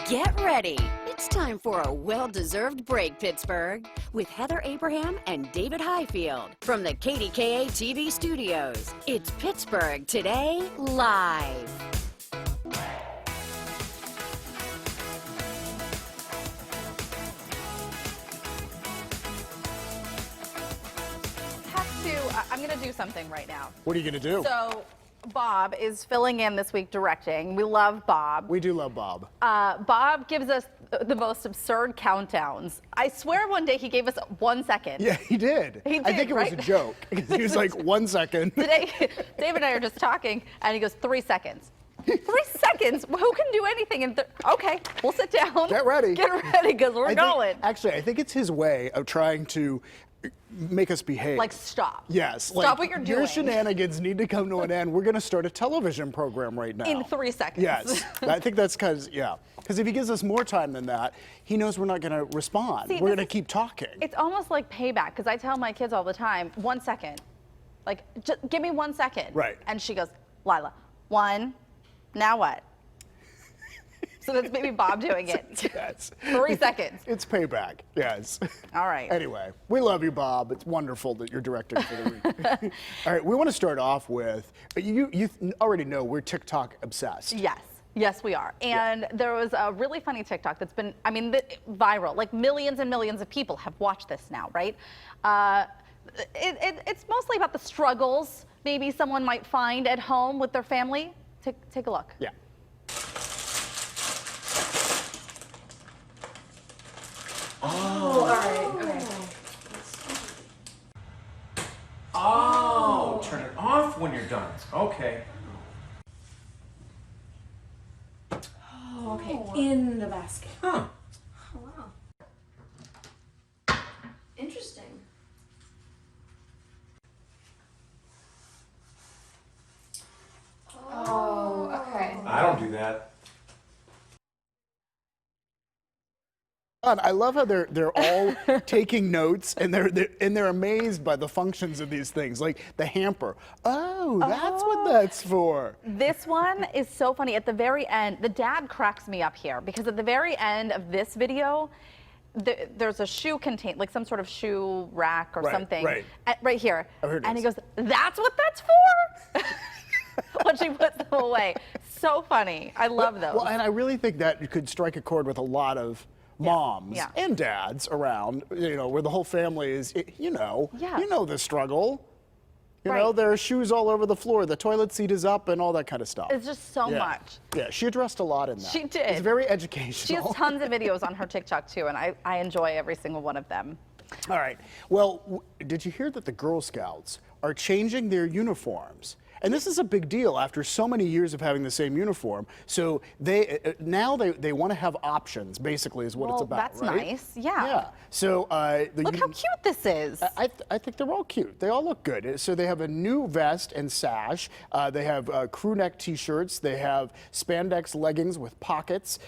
Get ready. It's time for a well-deserved break, Pittsburgh, with Heather Abraham and David Highfield from the KDKA TV studios. It's Pittsburgh Today Live. I'm going to do something right now. What are you going to do? So, Bob is filling in this week directing. We love Bob. We do love Bob. Bob gives us the most absurd countdowns. I swear one day he gave us 1 second. Yeah, he did. He did, I think it was a joke. He was like, 1 second. Today, Dave and I are just talking, and he goes, 3 seconds. 3 seconds? Who can do anything in okay, we'll sit down. Get ready. Get ready, because we're going. Actually, I think it's his way of trying to make us behave. Like, stop. Yes. Stop what you're doing. Your shenanigans need to come to an end. We're going to start a television program right now. In 3 seconds. Yes. I think that's because if he gives us more time than that, he knows we're not going to respond. We're going to keep talking. It's almost like payback, because I tell my kids all the time, 1 second. Like, just give me 1 second. Right. And she goes, Lila, 1, now what? So that's maybe Bob doing it. Yes. 3 secones. It's payback. Yes. All right. Anyway, we love you, Bob. It's wonderful that you're directing for the week. All right, we want to start off with, you already know we're TikTok obsessed. Yes. Yes, we are. And there was a really funny TikTok that's been, viral. Like millions and millions of people have watched this now, right? It's mostly about the struggles maybe someone might find at home with their family. Take a look. Yeah. Oh, all right. Okay. Oh, turn it off when you're done. Okay. Oh, okay. In the basket. Huh. Oh, wow. Interesting. Oh, okay. I don't do that. I love how they're all taking notes and they're amazed by the functions of these things, like the hamper. Oh, that's what that's for. This one is so funny. At the very end, the dad cracks me up here, because at the very end of this video, there's a shoe like some sort of shoe rack or something. Right. Right here. Oh, here it and is. he goes, "That's what that's for?" When she puts them away. So funny. I love those. Well, and I really think that could strike a chord with a lot of moms and dads around, where the whole family is, you know the struggle. You know, there are shoes all over the floor, the toilet seat is up, and all that kind of stuff. It's just so much. Yeah, she addressed a lot in that. She did. It's very educational. She has tons of videos on her TikTok too, and I enjoy every single one of them. All right. Well, did you hear that the Girl Scouts are changing their uniforms? And this is a big deal after so many years of having the same uniform. So now they want to have options, basically, is what it's about. That's right? nice. Yeah. Yeah. So look how cute this is. I think they're all cute. They all look good. So they have a new vest and sash. They have crew neck T-shirts. They have spandex leggings with pockets,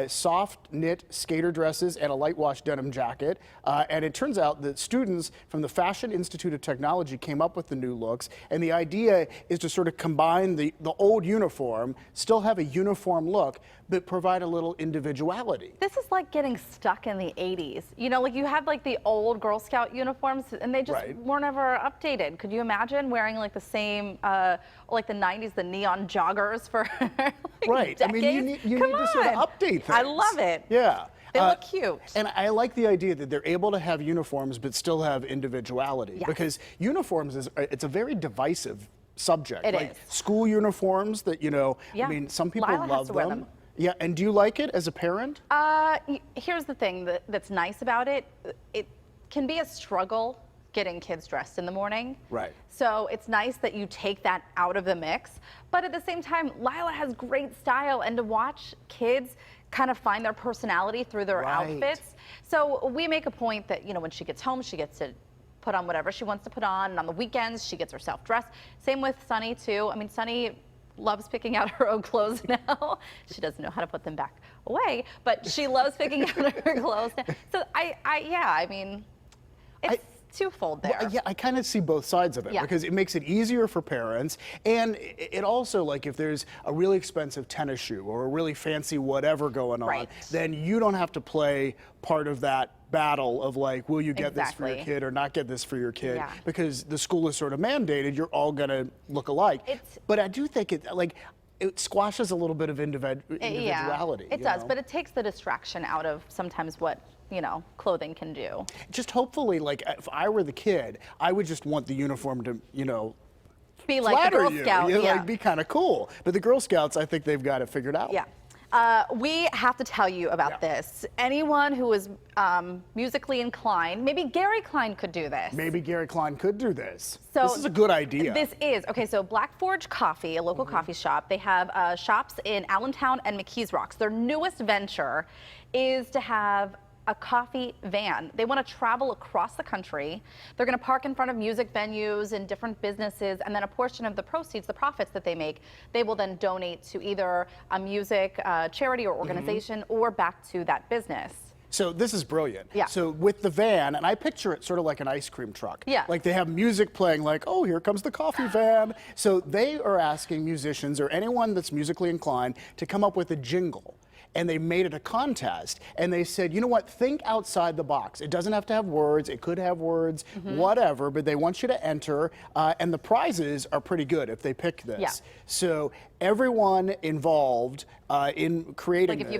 soft knit skater dresses, and a light wash denim jacket. And it turns out that students from the Fashion Institute of Technology came up with the new looks. And the idea is to sort of combine the old uniform, still have a uniform look, but provide a little individuality. This is like getting stuck in the 80s. You know, like you had like the old Girl Scout uniforms, and they just weren't ever updated. Could you imagine wearing like the same, like the 90s, the neon joggers for like decades? I mean, you need to sort of update things. I love it. Yeah. They look cute. And I like the idea that they're able to have uniforms but still have individuality. Because uniforms it's a very divisive subject. It like is. School uniforms that, I mean, some people Lila has love to wear them. Yeah, and do you like it as a parent? Here's the thing that's nice about it. It can be a struggle getting kids dressed in the morning. Right. So it's nice that you take that out of the mix. But at the same time, Lila has great style, and to watch kids kind of find their personality through their outfits. So we make a point that, when she gets home, she gets to put on whatever she wants to put on, and on the weekends, she gets herself dressed. Same with Sunny, too. I mean, Sunny loves picking out her own clothes now. She doesn't know how to put them back away, but she loves picking out her clothes now. So I mean, it's twofold there. Well, yeah, I kind of see both sides of it because it makes it easier for parents, and it also, like, if there's a really expensive tennis shoe or a really fancy whatever going on, then you don't have to play part of that battle of, like, will you get this for your kid or not get this for your kid, because the school is sort of mandated you're all gonna look alike. But I do think it squashes a little bit of individuality. It does, but it takes the distraction out of sometimes what, you know, clothing can do. Just hopefully, like, if I were the kid, I would just want the uniform to, you know, be like the Girl Scout. Like, be kind of cool. But the Girl Scouts, I think they've got it figured out. Yeah. We have to tell you about this. Anyone who is musically inclined, maybe Gary Klein could do this. Maybe Gary Klein could do this. So this is a good idea. This is. Okay, so Black Forge Coffee, a local coffee shop, they have shops in Allentown and McKees Rocks. Their newest venture is to have a coffee van. They want to travel across the country. They're going to park in front of music venues and different businesses, and then a portion of the proceeds, the profits that they make, they will then donate to either a music charity or organization or back to that business. So this is brilliant. Yeah. So with the van, and I picture it sort of like an ice cream truck. Yeah. Like they have music playing, like, oh, here comes the coffee van. So they are asking musicians or anyone that's musically inclined to come up with a jingle. And they made it a contest, and they said, you know what, think outside the box. It doesn't have to have words, it could have words, whatever, but they want you to enter, and the prizes are pretty good if they pick this. Yeah. So everyone involved in creating like if you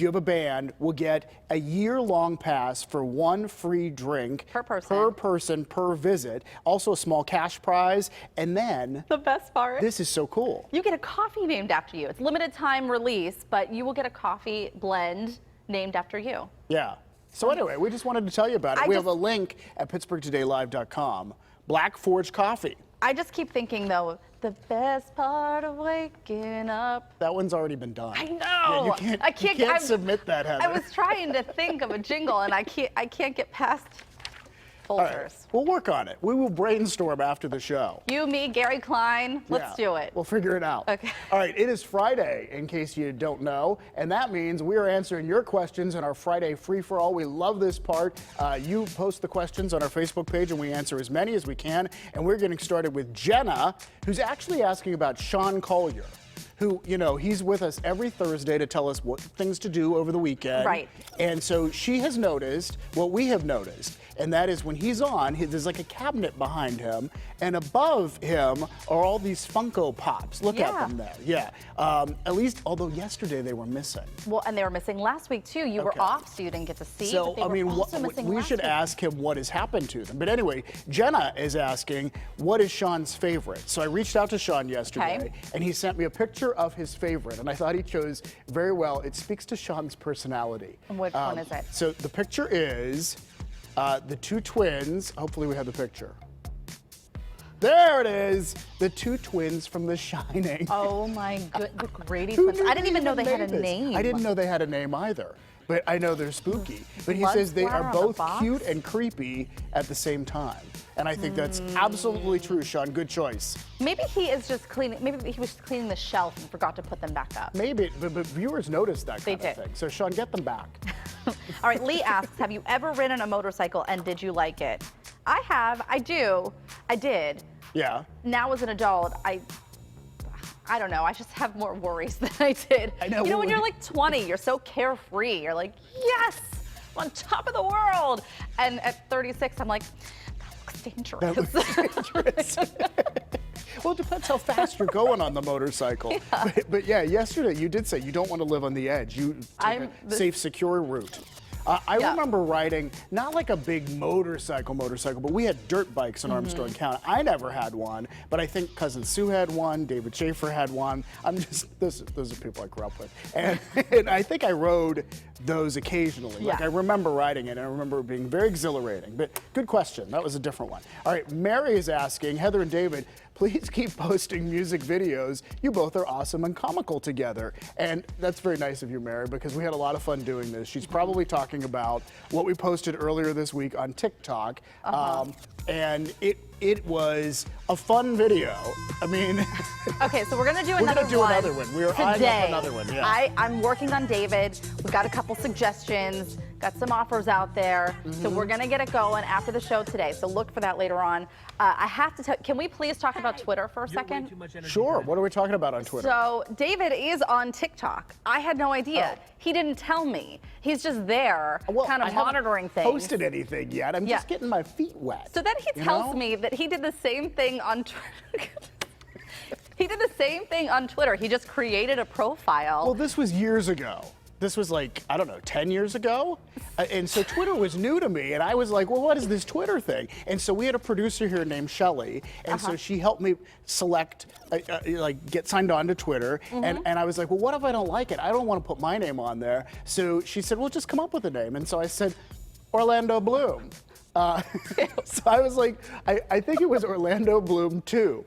have a band, will get a year-long pass for one free drink per person per visit, also a small cash prize, and then the best part, this is so cool, you get a coffee named after you. It's limited time release, but you will get a coffee blend named after you. Yeah. So anyway, we just wanted to tell you about it. We have a link at pittsburghtodaylive.com. Black Forge Coffee. I just keep thinking, though, the best part of waking up. That one's already been done. I know. Yeah, you can't submit that, Heather. I was trying to think of a jingle, and I can't get past Folgers. Right. We'll work on it. We will brainstorm after the show. You, me, Gary Klein, let's do it. We'll figure it out. Okay. All right, it is Friday, in case you don't know, and that means we are answering your questions in our Friday free-for-all. We love this part. You post the questions on our Facebook page, and we answer as many as we can, and we're getting started with Jenna, who's actually asking about Sean Collier, who, you know, he's with us every Thursday to tell us what things to do over the weekend. Right. And so she has noticed what we have noticed, and that is when he's on, there's like a cabinet behind him, and above him are all these Funko Pops. Look at them there. Yeah. At least, although yesterday they were missing. Well, and they were missing last week, too. You were off, so you didn't get to see. So, I mean, we should ask him what has happened to them. But anyway, Jenna is asking, what is Sean's favorite? So I reached out to Sean yesterday, and he sent me a picture of his favorite, and I thought he chose very well. It speaks to Sean's personality. And which one is it? So the picture is the two twins. Hopefully we have the picture. There it is, the two twins from The Shining. Oh my good, the Grady twins. I didn't even know they had a name. I didn't know they had a name either, but I know they're spooky. But he says they are both cute and creepy at the same time. And I think that's absolutely true, Sean. Good choice. Maybe he is just cleaning, maybe he was cleaning the shelf and forgot to put them back up. Maybe, but viewers noticed that kind of thing. So Sean, get them back. All right, Lee asks, have you ever ridden a motorcycle and did you like it? I have, I did. Yeah. Now as an adult, I don't know, I just have more worries than I did. I know. You know, when you're like 20, you're so carefree. You're like, yes, I'm on top of the world. And at 36, I'm like, that looks dangerous. That looks dangerous. Well, it depends how fast you're going on the motorcycle. Yeah. But yeah, yesterday you did say you don't want to live on the edge. You take a safe, secure route. I remember riding, not like a big motorcycle, but we had dirt bikes in Armstrong County. I never had one, but I think Cousin Sue had one, David Schaefer had one. Those are people I grew up with. And I think I rode those occasionally. Yeah. Like I remember riding it, and I remember it being very exhilarating. But good question, that was a different one. All right, Mary is asking, Heather and David, please keep posting music videos. You both are awesome and comical together. And that's very nice of you, Mary, because we had a lot of fun doing this. She's probably talking about what we posted earlier this week on TikTok. And it was a fun video. I mean, Okay, so we're gonna do we're another gonna do one. another one. We are eyeing today. up another one. Yeah. I'm working on David. We've got a couple suggestions, got some offers out there. So we're gonna get it going after the show today. So look for that later on. I have to tell, can we please talk about Twitter for a second? Sure. What are we talking about on Twitter? So David is on TikTok. I had no idea. He didn't tell me. He's just there, kind I of haven't monitoring things. Posted anything yet? I'm just getting my feet wet. So then he you tells know? me that he did the same thing on Twitter. He did the same thing on Twitter. He just created a profile. Well, this was years ago. This was like, I don't know, 10 years ago? And so Twitter was new to me, and I was like, well, what is this Twitter thing? And so we had a producer here named Shelly, and so she helped me select, like, get signed on to Twitter. And I was like, well, what if I don't like it? I don't want to put my name on there. So she said, well, just come up with a name. And so I said, Orlando Bloom. So I was like, I think it was Orlando Bloom 2.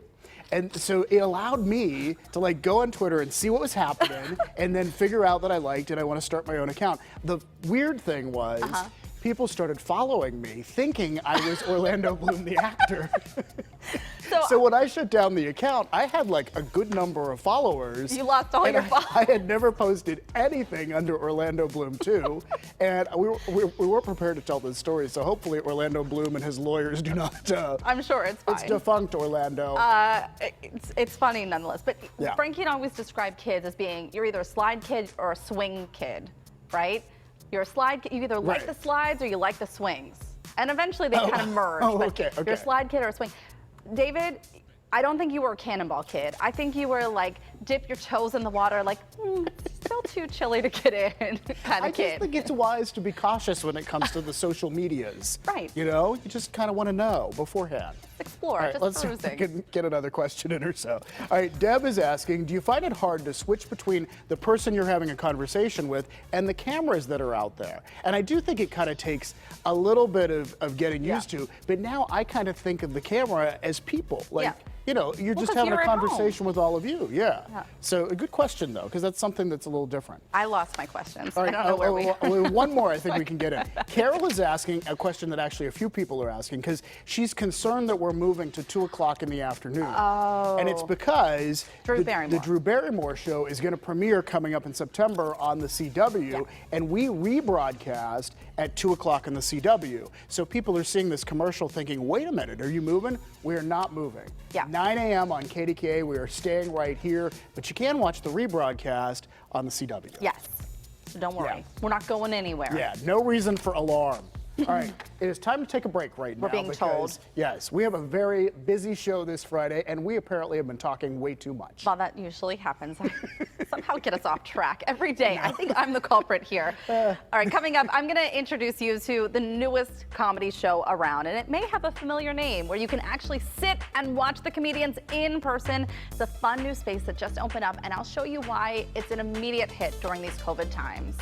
And so it allowed me to like go on Twitter and see what was happening and then figure out that I liked and I want to start my own account. The weird thing was people started following me thinking I was Orlando Bloom, the actor. So when I shut down the account, I had like a good number of followers. You lost all your followers. I had never posted anything under Orlando Bloom 2, and we weren't prepared to tell this story, so hopefully Orlando Bloom and his lawyers do not. I'm sure it's fine. It's defunct, Orlando. It's funny nonetheless. But Yeah. Frankie and I always describe kids as being, you're either a slide kid or a swing kid, right? You're a slide kid, you either like the slides or you like the swings. And eventually they kind of merge. But okay. You're a slide kid or a swing. David, I don't think you were a cannonball kid. I think you were like dip your toes in the water, like it's still too chilly to get in kind I of just kid. think it's wise to be cautious when it comes to the social medias. Right. You know, you just kind of want to know beforehand. Explore, All right, just let's see if we perusing. can get another question in or so. All right, Deb is asking, do you find it hard to switch between the person you're having a conversation with and the cameras that are out there? And I do think it kind of takes a little bit of getting used to, but now I kind of think of the camera as people. Like, you know, you're just 'cause having you're a at home. conversation with all of you. Yeah. So a good question, though, because that's something that's a little different. I lost my questions. All I right, don't know where we one more I think we can get in. Carol is asking a question that actually a few people are asking because she's concerned that we're moving to 2 o'clock in the afternoon. Oh. And it's because Drew the Barrymore. Drew Barrymore show is going to premiere coming up in September on the CW, and we rebroadcast at 2 o'clock in the CW. So people are seeing this commercial thinking, wait a minute, are you moving? We are not moving. 9 a.m. on KDKA, we are staying right here, but you can watch the rebroadcast on the CW. Yes. So don't worry. We're not going anywhere. Yeah, no reason for alarm. All right, it is time to take a break right now. We're being told. Yes, we have a very busy show this Friday, and we apparently have been talking way too much. Well, that usually happens. Somehow get us off track every day. I think I'm the culprit here. All right, coming up, I'm going to introduce you to the newest comedy show around, and it may have a familiar name where you can actually sit and watch the comedians in person. It's a fun new space that just opened up, and I'll show you why it's an immediate hit during these COVID times.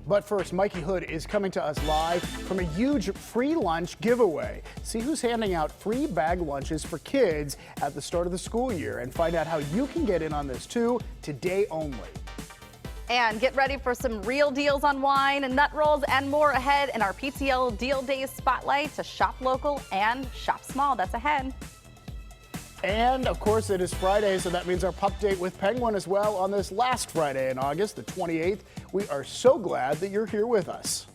But first, Mikey Hood is coming to us live from a huge free lunch giveaway. See who's handing out free bag lunches for kids at the start of the school year and find out how you can get in on this too, today only. And get ready for some real deals on wine and nut rolls and more ahead in our PTL Deal Days Spotlight to shop local and shop small. That's ahead. And of course, it is Friday, so that means our pup date with Penguin as well on this last Friday in August, the 28th. We are so glad that you're here with us.